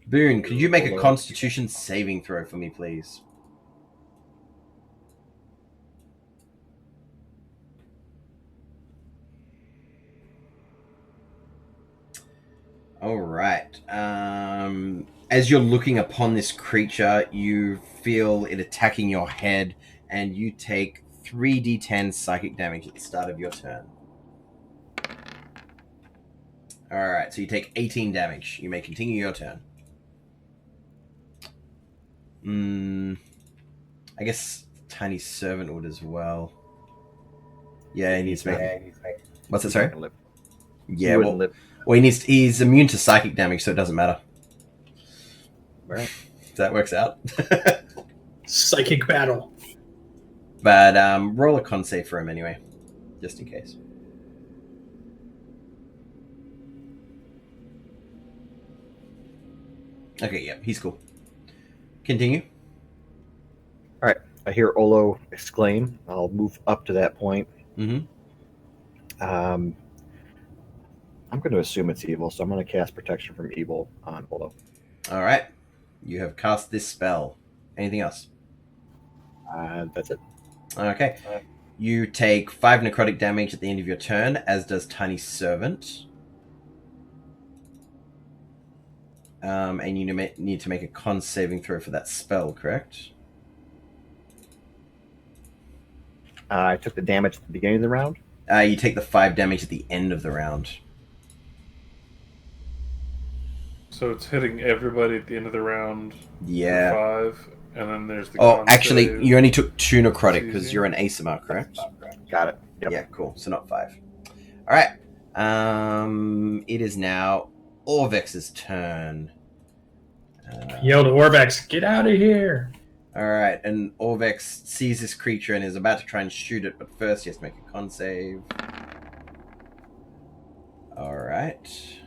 Boone, could you make a Constitution saving throw for me, please? All right. As you're looking upon this creature, you feel it attacking your head, and you take 3d10 psychic damage at the start of your turn. Alright, so you take 18 damage. You may continue your turn. I guess Tiny Servant would as well. Yeah, he needs to make... What's it, sorry? Yeah, well, he's immune to psychic damage, so it doesn't matter. Right. That works out. Psychic battle. But roll a con save for him anyway, just in case. Okay, yeah, he's cool. Continue. All right. I hear Olo exclaim. I'll move up to that point. Mm-hmm. I'm going to assume it's evil, so I'm going to cast Protection from Evil on Olo. All right. You have cast this spell. Anything else? That's it. Okay. You take 5 necrotic damage at the end of your turn, as does Tiny Servant. And you need to make a con saving throw for that spell, correct? I took the damage at the beginning of the round. You take the 5 damage at the end of the round. So it's hitting everybody at the end of the round. Yeah. For 5, and then there's the. Oh, con actually, save. you only took 2 necrotic because you're an Asimar, correct? Got it. Yep. Yeah, cool. So not 5. All right. It is now Orvex's turn. Yell to Orvex, get out of here. All right, and Orvex sees this creature and is about to try and shoot it, but first he has to make a con save. All right.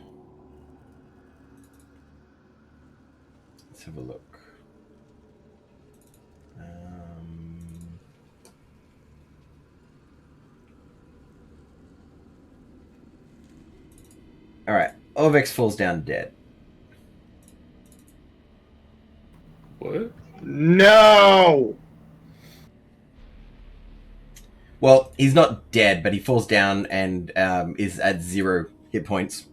Let's have a look. All right, Orvex falls down dead. What? No! Well, he's not dead, but he falls down and is at 0 hit points.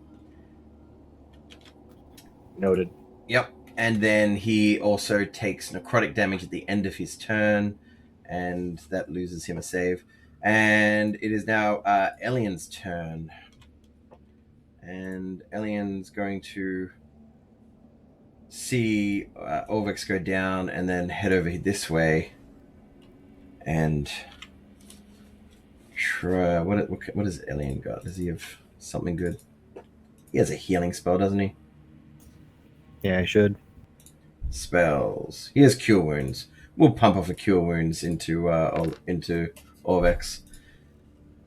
Noted. Yep. And then he also takes necrotic damage at the end of his turn, and that loses him a save. And it is now Elian's turn. And Elian's going to see Orvex go down and then head over this way and try... What has Elian got? Does he have something good? He has a healing spell, doesn't he? Yeah, I should. Spells. He has Cure Wounds. We'll pump off a Cure Wounds into Orvex.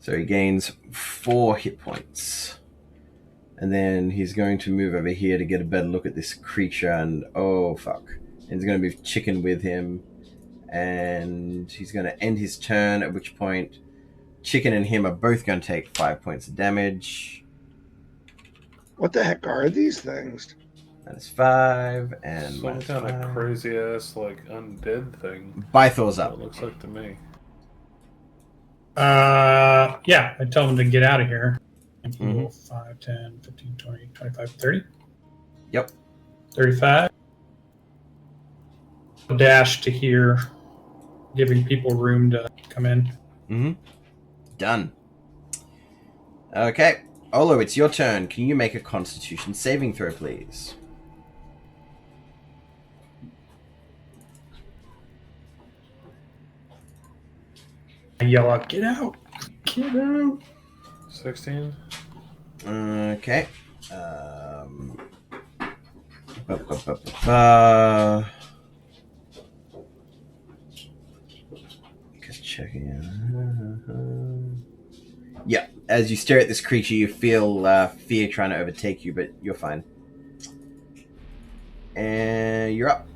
So he gains 4 hit points. And then he's going to move over here to get a better look at this creature, and oh fuck. And he's going to move Chicken with him, and he's going to end his turn, at which point Chicken and him are both going to take 5 points of damage. What the heck are these things? That is 5, and Some minus kind 5. of crazy ass like undead thing. Bythor's That up. looks like to me. Yeah, I tell him to get out of here. And he will 5, 10, 15, 20, 25, 30. Yep. 35. Dash to here, giving people room to come in. Done. Okay. Olo, it's your turn. Can you make a Constitution saving throw, please? I yell out, get out! Get out! 16. Okay. Ba, ba, ba, ba, ba. Just checking. Yeah. As you stare at this creature, you feel fear trying to overtake you, but you're fine. And you're up.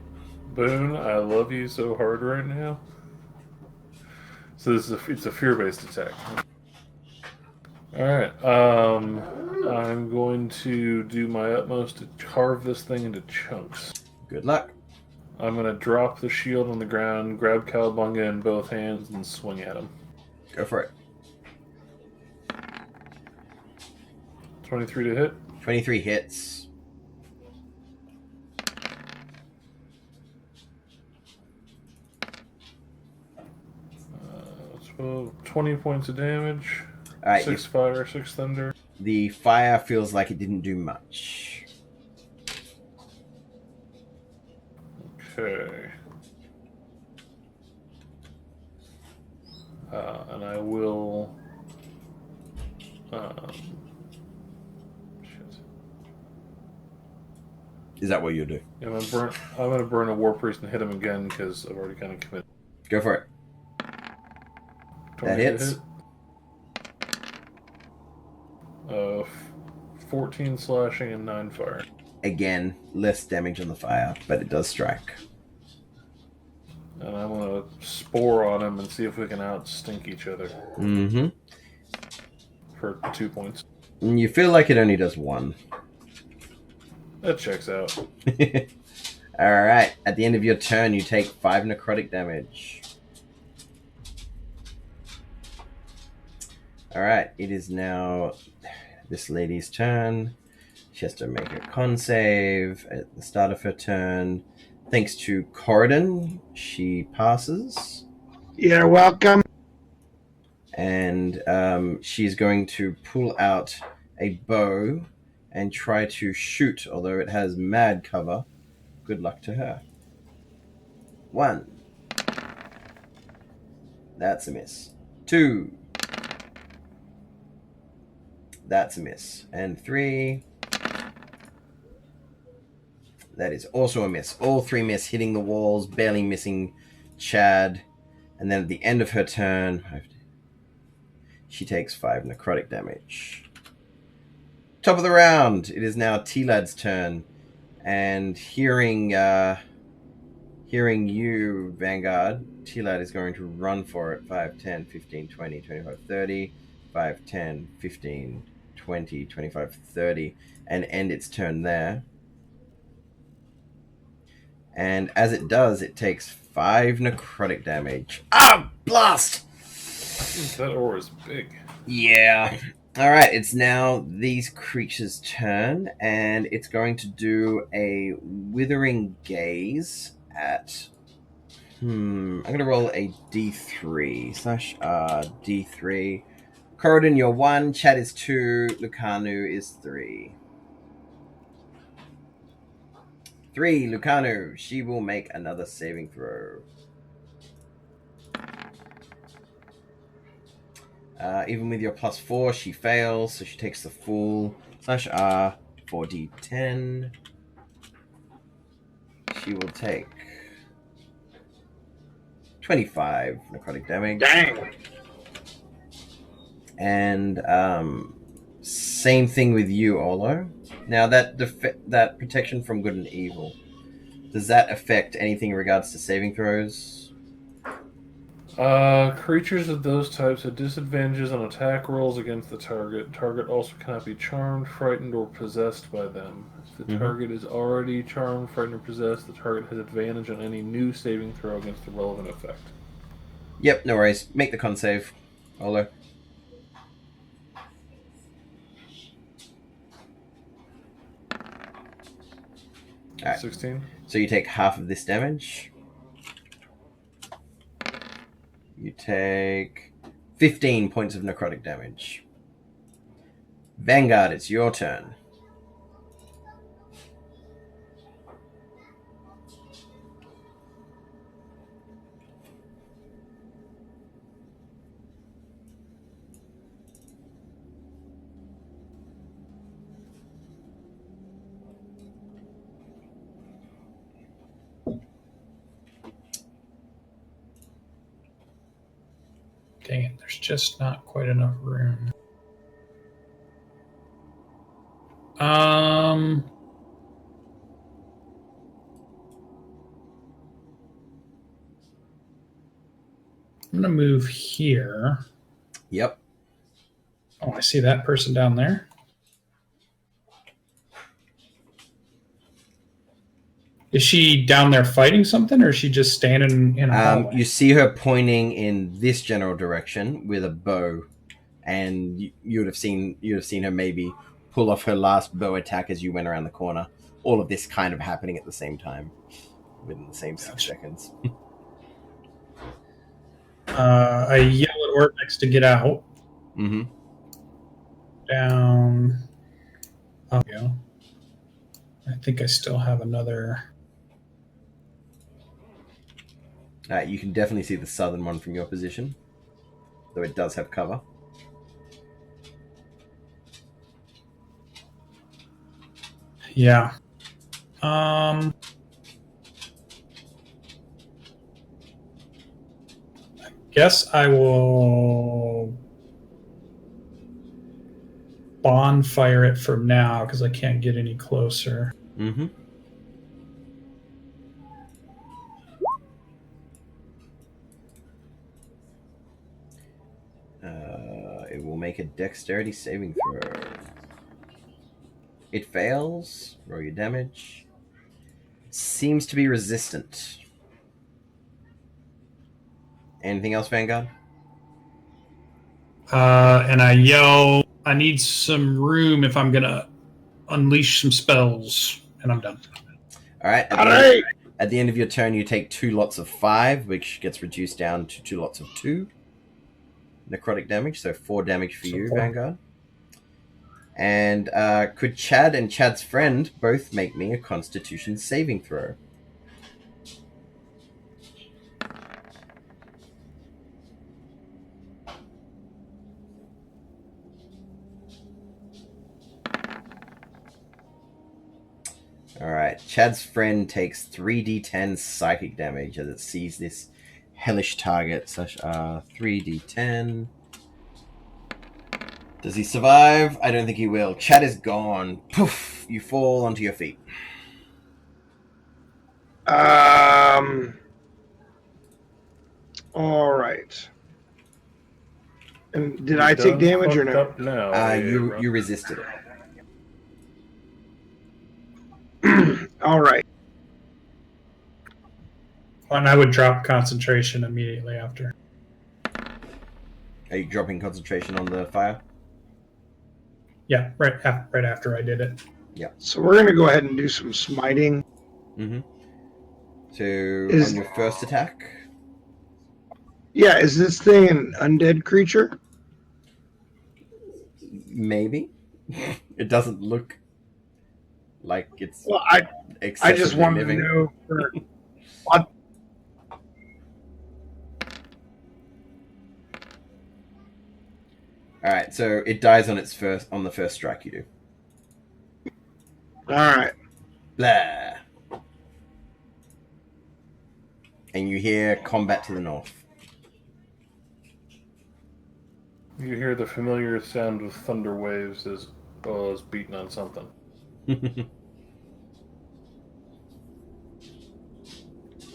Boone, I love you so hard right now. So it's a fear-based attack. Alright, I'm going to do my utmost to carve this thing into chunks. Good luck. I'm going to drop the shield on the ground, grab Cowabunga in both hands, and swing at him. Go for it. 23 to hit. 23 hits. So 20 points of damage. All right, 6 fire, 6 thunder. the fire feels like it didn't do much. Okay. And I will. Shit. Is that what you do? Yeah, I'm gonna burn a war priest and hit him again because I've already kind of committed. Go for it. That 20 to hits. hit. 14 slashing and 9 fire. Again, less damage on the fire, but it does strike. And I'm gonna spore on him and see if we can outstink each other Mm-hmm. for 2 points. You feel like it only does 1. That checks out. Alright, at the end of your turn, you take 5 necrotic damage. Alright, it is now this lady's turn. She has to make a con save at the start of her turn. Thanks to Corridon, she passes. You're welcome. And she's going to pull out a bow and try to shoot, although it has mad cover. Good luck to her. 1. That's a miss. 2. That's a miss. And 3. That is also a miss. All 3 miss, hitting the walls, barely missing Chad. And then at the end of her turn, she takes 5 necrotic damage. Top of the round. It is now T-Lad's turn. And hearing you, Vanguard, T-Lad is going to run for it. 5, 10, 15, 20, 25, 30. 5, 10, 15, 20, 25, 30. And end its turn there. And as it does, it takes 5 necrotic damage. Ah! Blast! That ore is big. Yeah. Alright, it's now these creatures' turn, and it's going to do a Withering Gaze at... I'm going to roll a D3. / D3. Corridon, you're 1. Chad is 2. Lucanu is 3. 3, Lucanu. She will make another saving throw. Even with your +4, she fails, so she takes the full / R 4d10. She will take 25 necrotic damage. Dang. And same thing with you, Olo. Now that protection from good and evil, does that affect anything in regards to saving throws? Creatures of those types have disadvantages on attack rolls against the target. Target also cannot be charmed, frightened, or possessed by them. If the target is already charmed, frightened, or possessed, the target has advantage on any new saving throw against the relevant effect. Yep, no worries. Make the con save, Olo. Alright. 16. So you take half of this damage. You take 15 points of necrotic damage. Vanguard, it's your turn. Dang it, there's just not quite enough room. I'm gonna move here. Yep. Oh, I see that person down there. Is she down there fighting something, or is she just standing in a hallway? You see her pointing in this general direction with a bow, and you would have seen her maybe pull off her last bow attack as you went around the corner. All of this kind of happening at the same time, within the same 6 seconds. I yell at or next to get out. Mm-hmm. Down. Oh, yeah. I think I still have another. You can definitely see the southern one from your position, though it does have cover. Yeah. Guess I will bonfire it for now because I can't get any closer. Mm-hmm. It will make a dexterity saving throw. It fails. Roll your damage. Seems to be resistant. Anything else, Vanguard? And I yell, I need some room if I'm going to unleash some spells. And I'm done. All right. At the end of your turn, you take 2 lots of 5, which gets reduced down to 2 lots of 2 necrotic damage. So 4 damage for you, 4. Vanguard. And could Chad and Chad's friend both make me a Constitution saving throw? All right. Chad's friend takes 3d10 psychic damage as it sees this hellish target. Such 3d10. Does he survive? I don't think he will. Chad is gone. Poof! You fall onto your feet. All right. And did I take damage or no? No. You resisted it. All right. And I would drop concentration immediately after. Are you dropping concentration on the fire? Yeah, right after I did it. Yeah. So we're going to go ahead and do some smiting. Mm-hmm. So, Is- on your first attack? Yeah, is this thing an undead creature? Maybe. It doesn't look like it's Well, I just excessively wanted living. to know for what. Alright, so it dies on the first strike you do. All right. Blah. And you hear combat to the north. You hear the familiar sound of thunder waves as well as beating on something.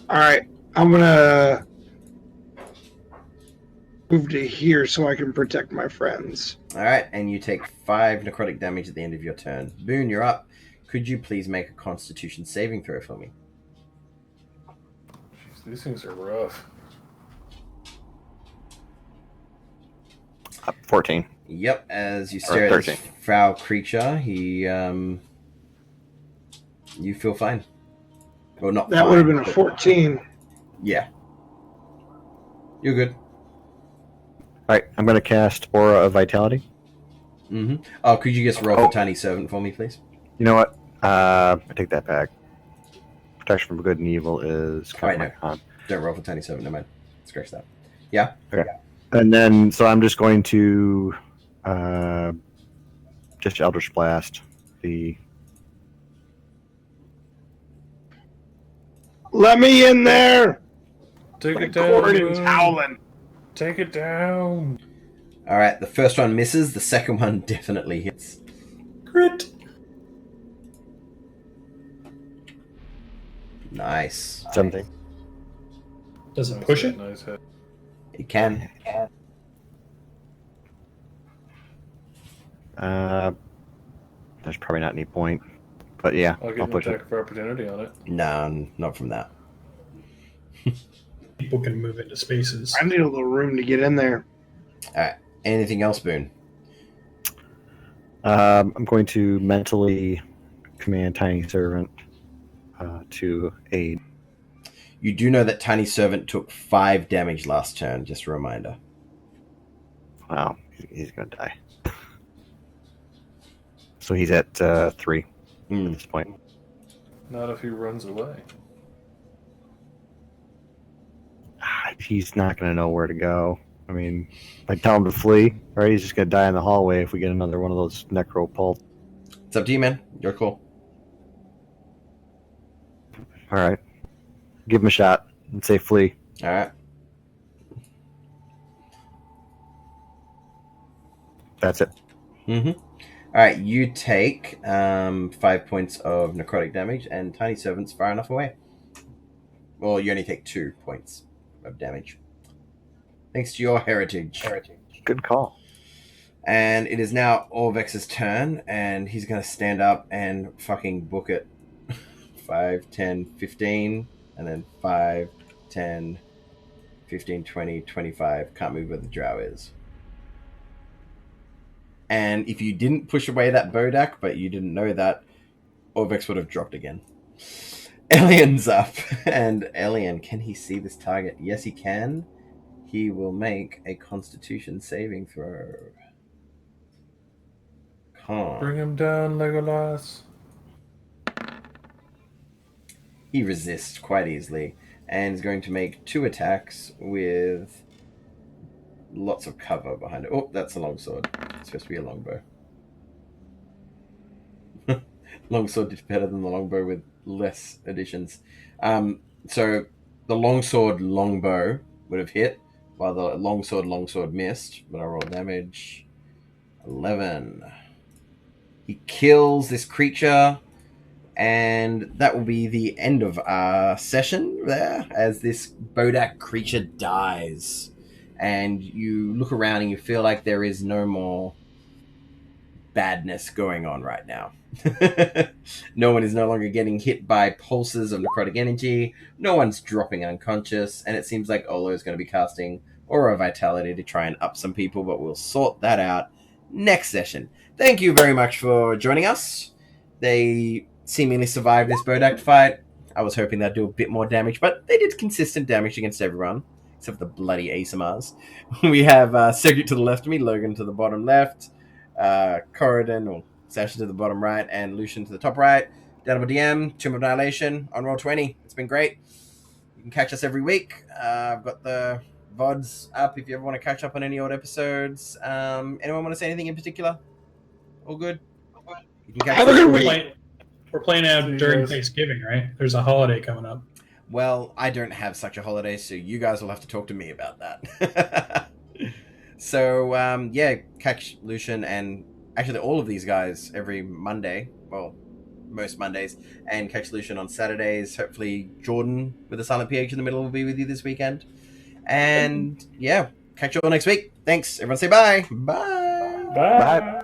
All right. I'm going to move to here so I can protect my friends. Alright, and you take 5 necrotic damage at the end of your turn. Boone, you're up. Could you please make a Constitution saving throw for me? Jeez, these things are rough. 14. Yep, as you stare at this 13. foul creature, you feel fine. Well, not That fine, would have been a but- 14. Yeah. You're good. Alright, I'm going to cast Aura of Vitality. Mm-hmm. Oh, could you just roll for Tiny Servant for me, please? You know what? I take that back. Protection from good and evil is Right, my con. Don't roll for Tiny Servant, no mind. Scratch that. Yeah? And then, so I'm just going to just Eldritch Blast the. Let me in there. Take My it down. Gordon's Boone. howling. Take it down. Alright, the first one misses, the second one definitely hits. Crit. Nice. Something. Does it Nice push hit, it? Nice hit. It can. There's probably not any point. But yeah, I'll get I'll an push it. attack of opportunity on it. No, not from that. People can move into spaces. I need a little room to get in there. Alright, anything else, Boone? I'm going to mentally command Tiny Servant to aid. You do know that Tiny Servant took 5 damage last turn, just a reminder. Wow, he's gonna die. So he's at 3 at this point. Not if he runs away. He's not gonna know where to go. I mean, if I tell him to flee, right? He's just gonna die in the hallway if we get another one of those necro pulse. It's up to you, man. Your call. All right, give him a shot and say flee. All right. That's it. Mm-hmm. All right, you take 5 points of necrotic damage, and Tiny Servant's far enough away. Well, you only take 2 points of damage. Thanks to your heritage. Good call. And it is now Orvex's turn, and he's going to stand up and fucking book it. 5, 10, 15, and then 5, 10, 15, 20, 25. Can't move where the drow is. And if you didn't push away that Bodak, but you didn't know that, Orvex would have dropped again. Elian's up. And Elian, can he see this target? Yes, he can. He will make a Constitution saving throw. Can't. Bring him down, Legolas. He resists quite easily and is going to make 2 attacks with lots of cover behind it. Oh, that's a longsword. It's supposed to be a longbow. Longsword did better than the longbow with less additions. So the longsword longbow would have hit, while the longsword missed. But I roll damage. 11. He kills this creature, and that will be the end of our session there, as this Bodak creature dies. And you look around and you feel like there is no more badness going on right now. No one is no longer getting hit by pulses of necrotic energy. No one's dropping unconscious. And it seems like Olo is going to be casting Aura Vitality to try and up some people, but we'll sort that out next session. Thank you very much for joining us. They seemingly survived this Bodak fight. I was hoping they'd do a bit more damage, but they did consistent damage against everyone, except for the bloody ASMRs. We have Cedric to the left of me, Logan to the bottom left, Corridon, or Sasha to the bottom right, and Lucian to the top right. DanimalDM, Tomb of Annihilation on Roll20. It's been great. You can catch us every week. I've got the VODs up if you ever want to catch up on any old episodes. Anyone want to say anything in particular? All good? You can catch Have a us good every week. We're playing out during Thanksgiving, right? There's a holiday coming up. Well, I don't have such a holiday, so you guys will have to talk to me about that. So, yeah, catch Lucian and actually all of these guys every Monday. Well, most Mondays. And catch Lucian on Saturdays. Hopefully Jordan with a silent PH in the middle will be with you this weekend. And, yeah, catch you all next week. Thanks. Everyone say bye. Bye. Bye. Bye.